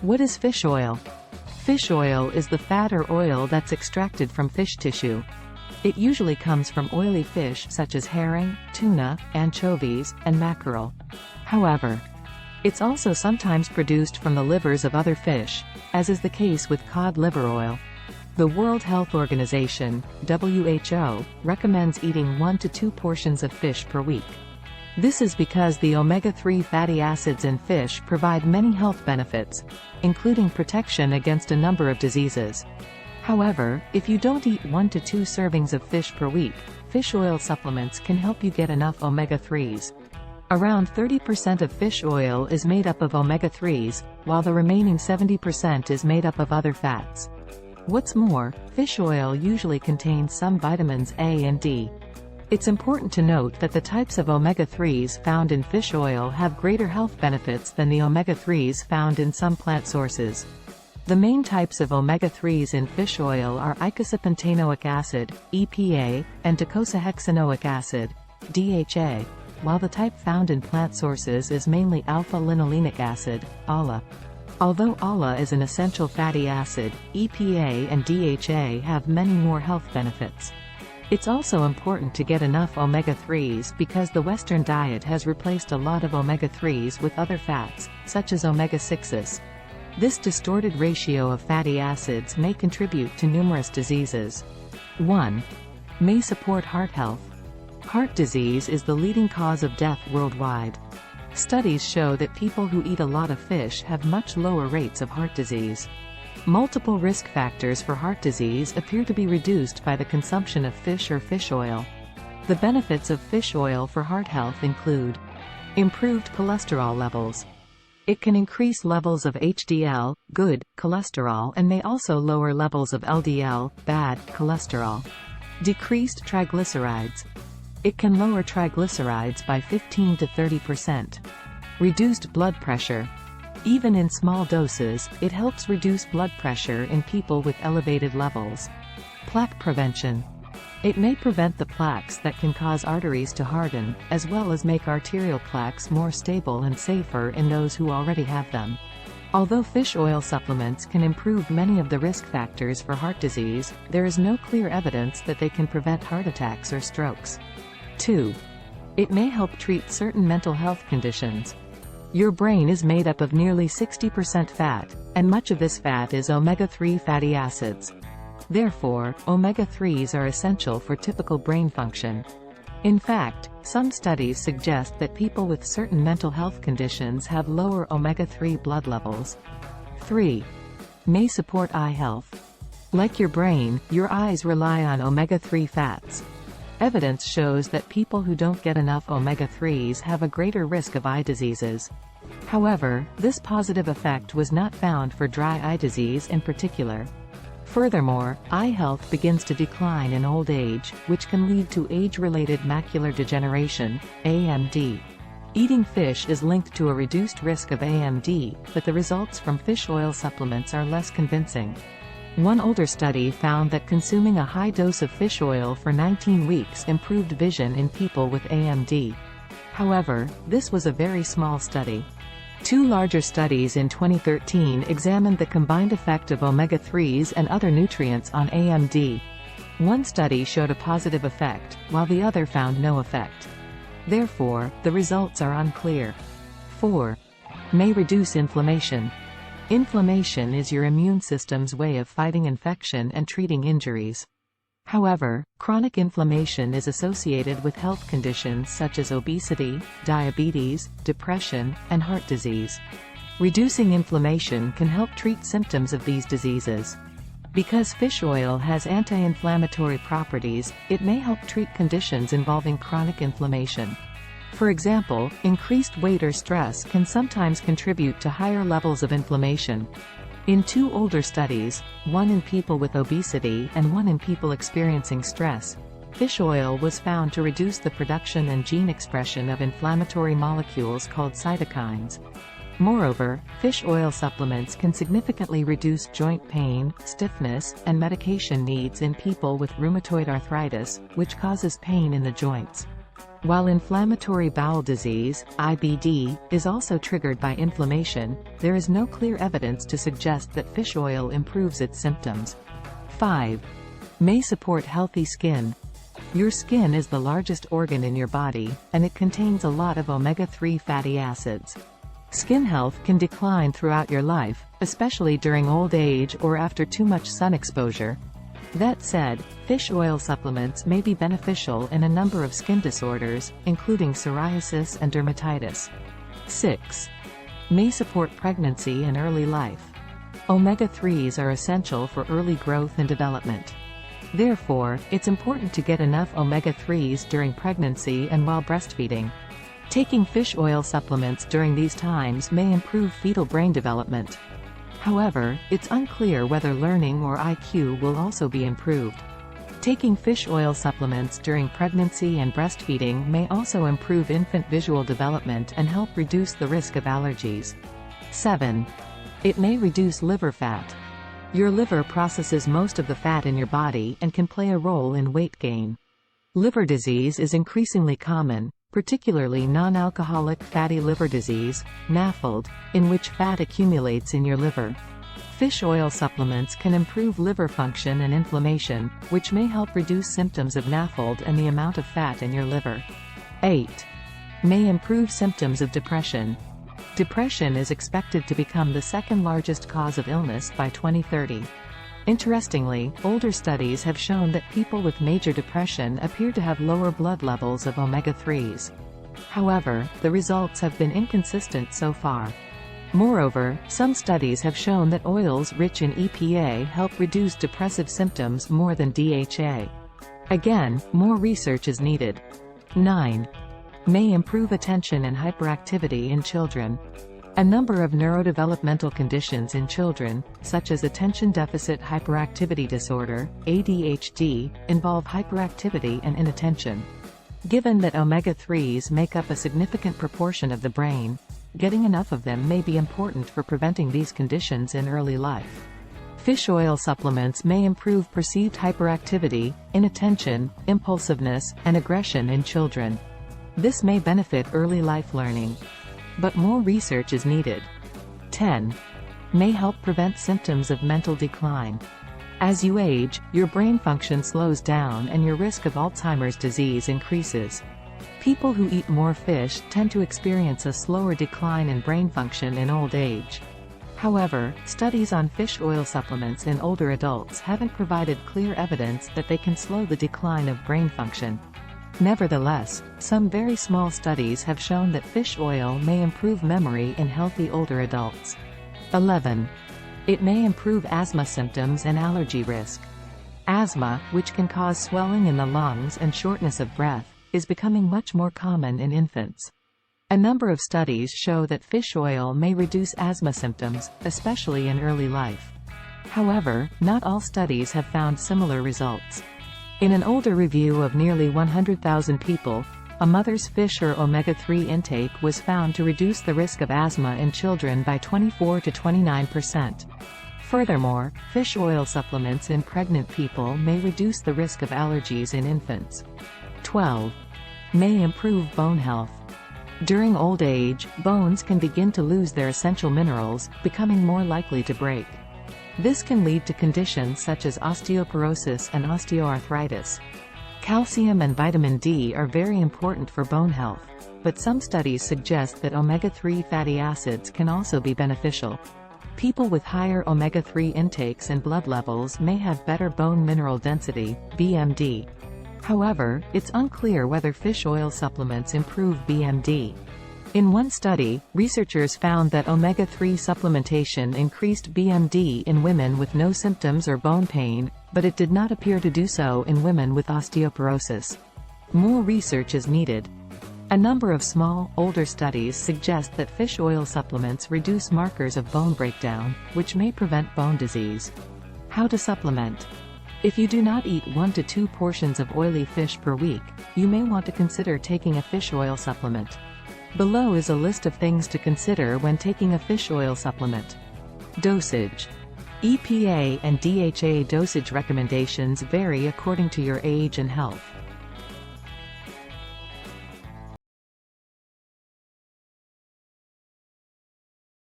What is fish oil? Fish oil is the fat or oil that's extracted from fish tissue. It usually comes from oily fish such as herring, tuna, anchovies, and mackerel. However, it's also sometimes produced from the livers of other fish, as is the case with cod liver oil. The World Health Organization, WHO, recommends eating 1 to 2 portions of fish per week. This is because the omega-3 fatty acids in fish provide many health benefits, including protection against a number of diseases. However, if you don't eat 1 to 2 servings of fish per week, fish oil supplements can help you get enough omega-3s. Around 30% of fish oil is made up of omega-3s, while the remaining 70% is made up of other fats. What's more, fish oil usually contains some vitamins A and D. It's important to note that the types of omega-3s found in fish oil have greater health benefits than the omega-3s found in some plant sources. The main types of omega-3s in fish oil are icosapentaenoic acid, EPA, and docosahexaenoic acid, DHA, while the type found in plant sources is mainly alpha-linolenic acid, ALA. Although ALA is an essential fatty acid, EPA and DHA have many more health benefits. It's also important to get enough omega-3s because the Western diet has replaced a lot of omega-3s with other fats, such as omega-6s. This distorted ratio of fatty acids may contribute to numerous diseases. 1. May support heart health. Heart disease is the leading cause of death worldwide. Studies show that people who eat a lot of fish have much lower rates of heart disease. Multiple risk factors for heart disease appear to be reduced by the consumption of fish or fish oil. The benefits of fish oil for heart health include improved cholesterol levels. It can increase levels of HDL, good, cholesterol, and may also lower levels of LDL, bad, cholesterol. Decreased triglycerides. It can lower triglycerides by 15 to 30%. Reduced blood pressure. Even in small doses, it helps reduce blood pressure in people with elevated levels. Plaque prevention. It may prevent the plaques that can cause arteries to harden, as well as make arterial plaques more stable and safer in those who already have them. Although fish oil supplements can improve many of the risk factors for heart disease, there is no clear evidence that they can prevent heart attacks or strokes. 2. It may help treat certain mental health conditions. Your brain is made up of nearly 60% fat, and much of this fat is omega-3 fatty acids. Therefore, omega-3s are essential for typical brain function. In fact, some studies suggest that people with certain mental health conditions have lower omega-3 blood levels. 3. May support eye health. Like your brain, your eyes rely on omega-3 fats. Evidence shows that people who don't get enough omega-3s have a greater risk of eye diseases. However, this positive effect was not found for dry eye disease in particular. Furthermore, eye health begins to decline in old age, which can lead to age-related macular degeneration, AMD. Eating fish is linked to a reduced risk of AMD, but the results from fish oil supplements are less convincing. One older study found that consuming a high dose of fish oil for 19 weeks improved vision in people with AMD. However, this was a very small study. 2 larger studies in 2013 examined the combined effect of omega-3s and other nutrients on AMD. One study showed a positive effect, while the other found no effect. Therefore, the results are unclear. 4. May reduce inflammation. Inflammation is your immune system's way of fighting infection and treating injuries. However, chronic inflammation is associated with health conditions such as obesity, diabetes, depression, and heart disease. Reducing inflammation can help treat symptoms of these diseases. Because fish oil has anti-inflammatory properties, it may help treat conditions involving chronic inflammation. For example, increased weight or stress can sometimes contribute to higher levels of inflammation. In 2 older studies, one in people with obesity and one in people experiencing stress, fish oil was found to reduce the production and gene expression of inflammatory molecules called cytokines. Moreover, fish oil supplements can significantly reduce joint pain, stiffness, and medication needs in people with rheumatoid arthritis, which causes pain in the joints. While inflammatory bowel disease, IBD, is also triggered by inflammation, there is no clear evidence to suggest that fish oil improves its symptoms. 5. May support healthy skin. Your skin is the largest organ in your body, and it contains a lot of omega-3 fatty acids. Skin health can decline throughout your life, especially during old age or after too much sun exposure. That said, fish oil supplements may be beneficial in a number of skin disorders, including psoriasis and dermatitis. 6. May support pregnancy and early life. Omega-3s are essential for early growth and development. Therefore, it's important to get enough omega-3s during pregnancy and while breastfeeding. Taking fish oil supplements during these times may improve fetal brain development. However, it's unclear whether learning or IQ will also be improved. Taking fish oil supplements during pregnancy and breastfeeding may also improve infant visual development and help reduce the risk of allergies. 7. It may reduce liver fat. Your liver processes most of the fat in your body and can play a role in weight gain. Liver disease is increasingly common, particularly non-alcoholic fatty liver disease, NAFLD, in which fat accumulates in your liver. Fish oil supplements can improve liver function and inflammation, which may help reduce symptoms of NAFLD and the amount of fat in your liver. 8. May improve symptoms of depression. Depression is expected to become the second largest cause of illness by 2030. Interestingly, older studies have shown that people with major depression appear to have lower blood levels of omega-3s. However, the results have been inconsistent so far. Moreover, some studies have shown that oils rich in EPA help reduce depressive symptoms more than DHA. Again, more research is needed. 9. May improve attention and hyperactivity in children. A number of neurodevelopmental conditions in children, such as attention deficit hyperactivity disorder, ADHD, involve hyperactivity and inattention. Given that omega-3s make up a significant proportion of the brain, getting enough of them may be important for preventing these conditions in early life. Fish oil supplements may improve perceived hyperactivity, inattention, impulsiveness, and aggression in children. This may benefit early life learning. But more research is needed. 10. May help prevent symptoms of mental decline. As you age, your brain function slows down and your risk of Alzheimer's disease increases. People who eat more fish tend to experience a slower decline in brain function in old age. However, studies on fish oil supplements in older adults haven't provided clear evidence that they can slow the decline of brain function. Nevertheless, some very small studies have shown that fish oil may improve memory in healthy older adults. 11. It may improve asthma symptoms and allergy risk. Asthma, which can cause swelling in the lungs and shortness of breath, is becoming much more common in infants. A number of studies show that fish oil may reduce asthma symptoms, especially in early life. However, not all studies have found similar results. In an older review of nearly 100,000 people, a mother's fish or omega-3 intake was found to reduce the risk of asthma in children by 24 to 29%. Furthermore, fish oil supplements in pregnant people may reduce the risk of allergies in infants. 12. May improve bone health. During old age, bones can begin to lose their essential minerals, becoming more likely to break. This can lead to conditions such as osteoporosis and osteoarthritis. Calcium and vitamin D are very important for bone health, but some studies suggest that omega-3 fatty acids can also be beneficial. People with higher omega-3 intakes and blood levels may have better bone mineral density, BMD. However, it's unclear whether fish oil supplements improve BMD. In one study, researchers found that omega-3 supplementation increased BMD in women with no symptoms or bone pain, but it did not appear to do so in women with osteoporosis. More research is needed. A number of small, older studies suggest that fish oil supplements reduce markers of bone breakdown, which may prevent bone disease. How to supplement? If you do not eat 1 to 2 portions of oily fish per week, you may want to consider taking a fish oil supplement. Below is a list of things to consider when taking a fish oil supplement. Dosage. EPA and DHA dosage recommendations vary according to your age and health.